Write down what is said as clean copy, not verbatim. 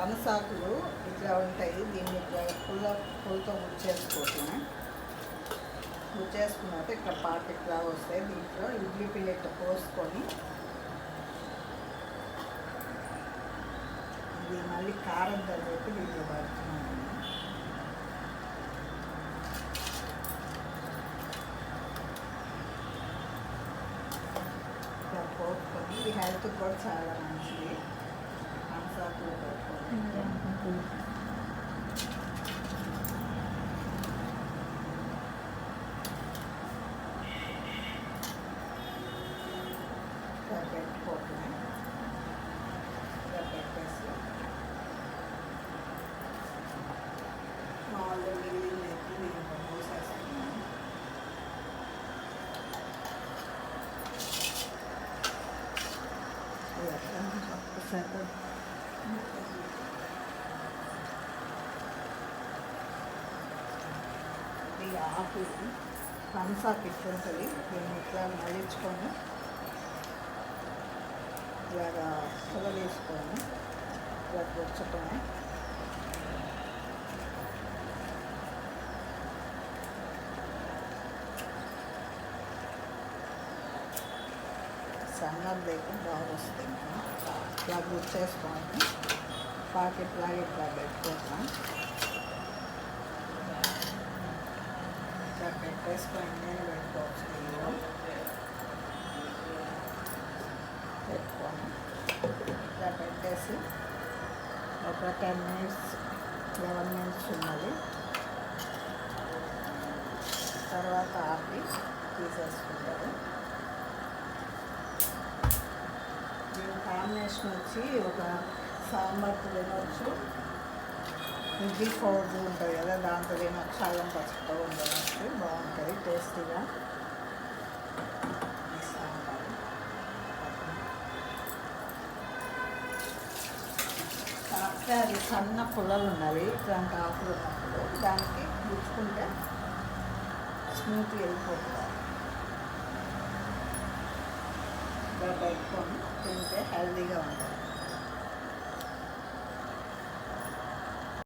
పనసాకులు ఇట్లా ఉంటాయి. దీన్ని ఇట్లా పుల్లతో గుచ్చేసుకోవటమే. గుచ్చేసుకున్నాక ఇక్కడ పాకెట్ లాగా వస్తాయి. దీంట్లో ఇడ్లీ పిండి ఇట్లా పోసుకొని ఇది మళ్ళీ కారం తగ్గట్టు దీంట్లో పడుతున్నాను. ఇట్లా పోసుకొని ఇది హెల్త్ కూడా చాలా మంచిది. పనసాకులు పెట్టుకొని ఇలా పెట్టుకోవటమే. ఇలా పెట్టేసి మామూలుగా మిగిలిన ఎత్తి దీంట్లో పోసేస్తున్నాను. ఒక్కసారి ఈ ఆకు పనసాకు ఇట్లుంటుంది. దీన్ని ఇట్లా మళ్ళించుకొని ఇలాగా పొల వేసుకొని ఇలా కూర్చోటమే. సన్నది లేకుండా బాగా వస్తుంది. ఇట్లా గుర్చేసుకొని పాకెట్ లాగా ఇట్లా పెట్టుకుంటాం. ఇట్లా పెట్టేసుకొని నేను పెట్టుకోవచ్చు. నీళ్ళు పెట్టుకొని ఇట్లా పెట్టేసి ఒక 10 minutes 11 minutes ఉన్నది. తర్వాత ఆపి తీసేసుకుంటారు. దీని కాంబినేషన్ వచ్చి ఒక సాంబార్ తినవచ్చు, ఇడ్లీ పౌడర్ ఉంటుంది కదా దాంతో తినవచ్చు, అల్లం పసుపు ఉండవచ్చు, బాగుంటుంది టేస్టీగా. ఈ సాంబార్ కాకపోతే అది సన్న పుల్లలు ఉన్నది. ఇట్లాంటి ఆకులు ఉన్నప్పుడు దానికి గుచ్చుకుంటే స్మూత్గా వెళ్ళిపోతుంది. ఇలా పెట్టుకొని తింటే హెల్తీగా ఉంటుంది.